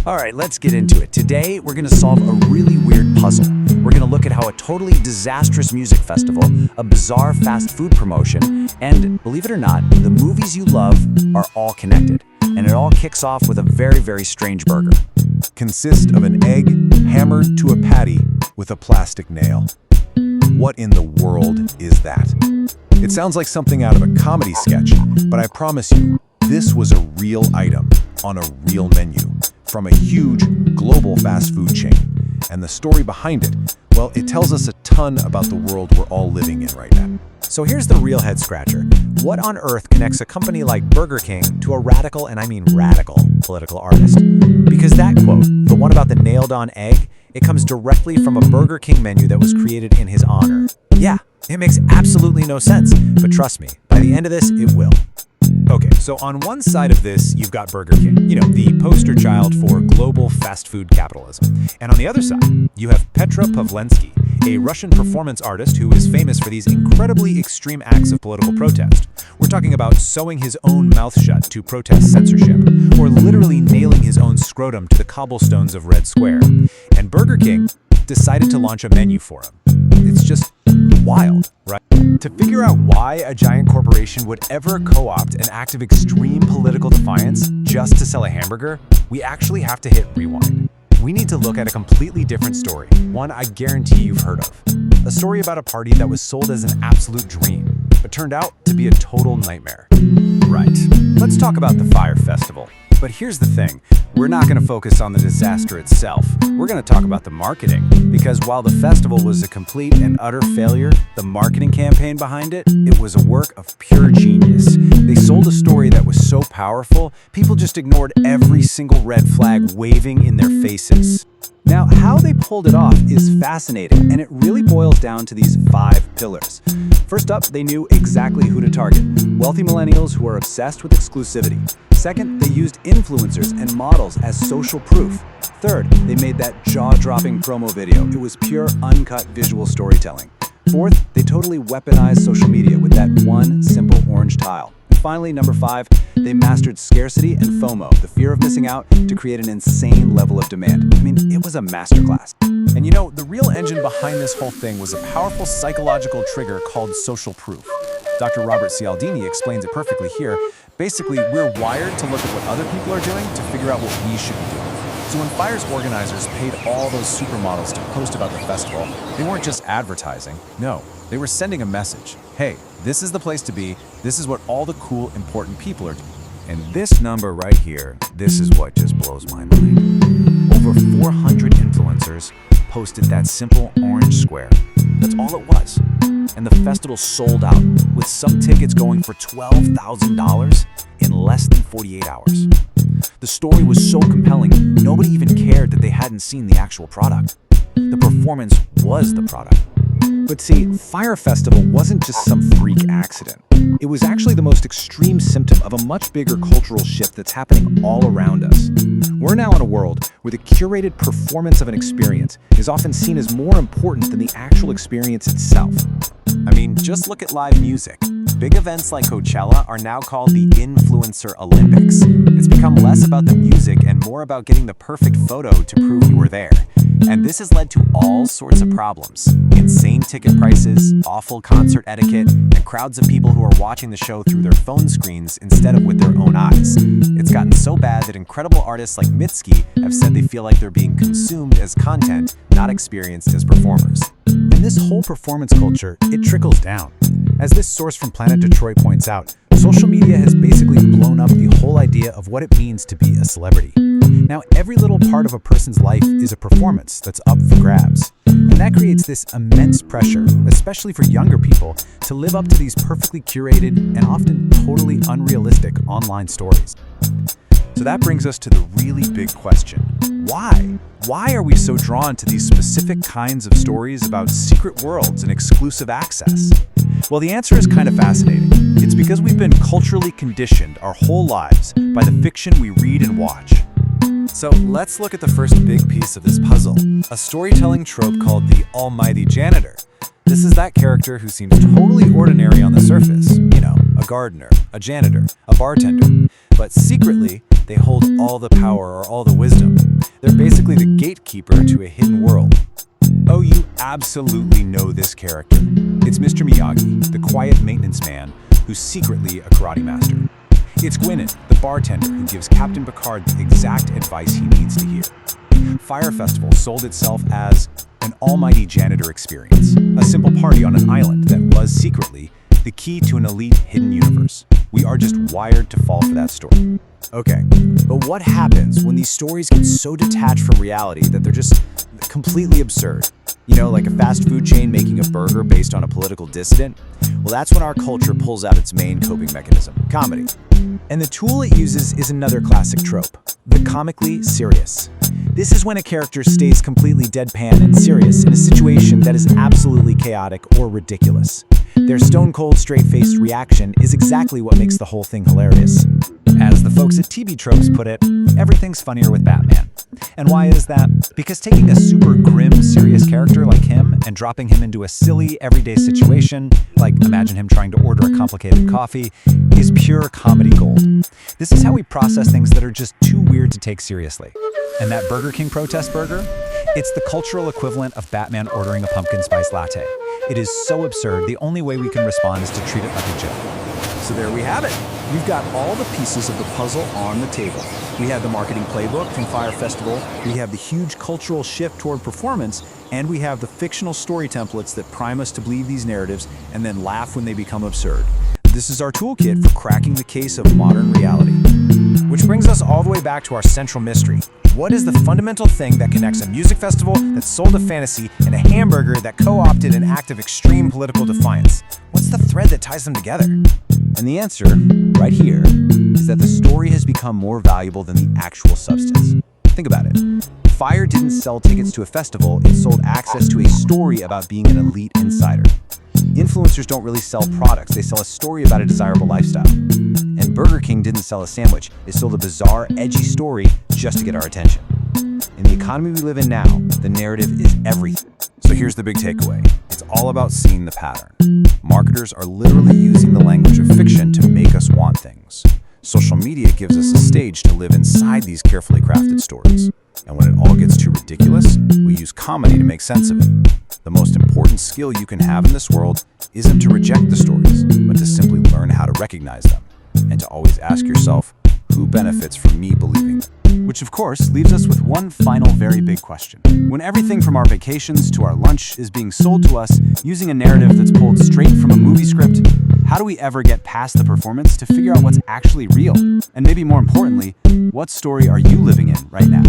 All right, let's get into it. Today, we're going to solve a really weird puzzle. We're going to look at how a totally disastrous music festival, a bizarre fast food promotion, and, believe it or not, the movies you love are all connected. And it all kicks off with a very, very strange burger. Consist of an egg hammered to a patty with a plastic nail. What in the world is that? It sounds like something out of a comedy sketch, but I promise you, this was a real item on a real menu from a huge global fast food chain. And the story behind it, well, it tells us a ton about the world we're all living in right now. So here's the real head-scratcher. What on earth connects a company like Burger King to a radical, and I mean radical, political artist? Because that quote, the one about the nailed-on egg, it comes directly from a Burger King menu that was created in his honor. Yeah, it makes absolutely no sense, but trust me, by the end of this, it will. Okay, so on one side of this, you've got Burger King, the poster child for global fast food capitalism. And on the other side, you have Petra Pawlenski, a Russian performance artist who is famous for these incredibly extreme acts of political protest. We're talking about sewing his own mouth shut to protest censorship, or literally nailing his own scrotum to the cobblestones of Red Square. And Burger King decided to launch a menu for him. It's just wild, right? To figure out why a giant corporation would ever co-opt an act of extreme political defiance just to sell a hamburger, we actually have to hit rewind. We need to look at a completely different story, one I guarantee you've heard of. A story about a party that was sold as an absolute dream, but turned out to be a total nightmare. Right, let's talk about the Fyre Festival. But here's the thing, we're not going to focus on the disaster itself. We're going to talk about the marketing. Because while the festival was a complete and utter failure, the marketing campaign behind it, it was a work of pure genius. They sold a story that was so powerful, people just ignored every single red flag waving in their faces. Now, how they pulled it off is fascinating, and it really boils down to these 5 pillars. First up, they knew exactly who to target. Wealthy millennials who are obsessed with exclusivity. Second, they used influencers and models as social proof. Third, they made that jaw-dropping promo video. It was pure, uncut visual storytelling. Fourth, they totally weaponized social media with that one simple orange tile. And finally, number 5, they mastered scarcity and FOMO, the fear of missing out, to create an insane level of demand. I mean, it was a masterclass. And the real engine behind this whole thing was a powerful psychological trigger called social proof. Dr. Robert Cialdini explains it perfectly here. Basically, we're wired to look at what other people are doing to figure out what we should be doing. So when Fyre's organizers paid all those supermodels to post about the festival, they weren't just advertising. No, they were sending a message. Hey, this is the place to be. This is what all the cool, important people are doing. And this number right here, this is what just blows my mind. Over 400 influencers posted that simple orange square. That's all it was. And the festival sold out, with some tickets going for $12,000 in less than 48 hours. The story was so compelling, nobody even cared that they hadn't seen the actual product. The performance was the product. But see, Fyre Festival wasn't just some freak accident. It was actually the most extreme symptom of a much bigger cultural shift that's happening all around us. We're now in a world where the curated performance of an experience is often seen as more important than the actual experience itself. I mean, just look at live music. Big events like Coachella are now called the Influencer Olympics. It's become less about the music and more about getting the perfect photo to prove you were there. And this has led to all sorts of problems. Insane ticket prices, awful concert etiquette, and crowds of people who are watching the show through their phone screens instead of with their own eyes. It's gotten so bad that incredible artists like Mitski have said they feel like they're being consumed as content, not experienced as performers. And this whole performance culture, it trickles down. As this source from Planet Detroit points out, social media has basically blown up the whole idea of what it means to be a celebrity. Now, every little part of a person's life is a performance that's up for grabs. And that creates this immense pressure, especially for younger people, to live up to these perfectly curated and often totally unrealistic online stories. So that brings us to the really big question. Why? Why are we so drawn to these specific kinds of stories about secret worlds and exclusive access? Well, the answer is kind of fascinating. It's because we've been culturally conditioned our whole lives by the fiction we read and watch. So let's look at the first big piece of this puzzle, a storytelling trope called the almighty janitor. This is that character who seems totally ordinary on the surface. A gardener, a janitor, a bartender. But secretly, they hold all the power or all the wisdom. They're basically the gatekeeper to a hidden world. Oh, you absolutely know this character. It's Mr. Miyagi, the quiet maintenance man who's secretly a karate master. It's Gwyneth, the bartender who gives Captain Picard the exact advice he needs to hear. Fire Festival sold itself as an almighty janitor experience, a simple party on an island that was secretly the key to an elite hidden universe. We are just wired to fall for that story. Okay, but what happens when these stories get so detached from reality that they're just completely absurd? You know, like a fast food chain making a burger based on a political dissident? Well, that's when our culture pulls out its main coping mechanism, comedy. And the tool it uses is another classic trope, the comically serious. This is when a character stays completely deadpan and serious in a situation that is absolutely chaotic or ridiculous. Their stone-cold, straight-faced reaction is exactly what makes the whole thing hilarious. As the folks at TV Tropes put it, everything's funnier with Batman. And why is that? Because taking a super grim, serious character like him and dropping him into a silly, everyday situation, like imagine him trying to order a complicated coffee, is pure comedy gold. This is how we process things that are just too weird to take seriously. And that Burger King protest burger? It's the cultural equivalent of Batman ordering a pumpkin spice latte. It is so absurd, the only way we can respond is to treat it like a joke. So there we have it. We've got all the pieces of the puzzle on the table. We have the marketing playbook from Fire Festival, we have the huge cultural shift toward performance, and we have the fictional story templates that prime us to believe these narratives and then laugh when they become absurd. This is our toolkit for cracking the case of modern reality. Which brings us all the way back to our central mystery. What is the fundamental thing that connects a music festival that sold a fantasy and a hamburger that co-opted an act of extreme political defiance? What's the thread that ties them together? And the answer, right here, is that the story has become more valuable than the actual substance. Think about it. Fire didn't sell tickets to a festival, it sold access to a story about being an elite insider. Influencers don't really sell products, they sell a story about a desirable lifestyle. And Burger King didn't sell a sandwich, it sold a bizarre, edgy story just to get our attention. In the economy we live in now, the narrative is everything. So here's the big takeaway. It's all about seeing the pattern. Marketers are literally using the language of fiction to make us want things. Social media gives us a stage to live inside these carefully crafted stories. And when it all gets too ridiculous, we use comedy to make sense of it. The most important skill you can have in this world isn't to reject the stories, but to simply learn how to recognize them, and to always ask yourself, who benefits from me believing them? Which of course leaves us with one final very big question. When everything from our vacations to our lunch is being sold to us using a narrative that's pulled straight from a movie script, how do we ever get past the performance to figure out what's actually real? And maybe more importantly, what story are you living in right now?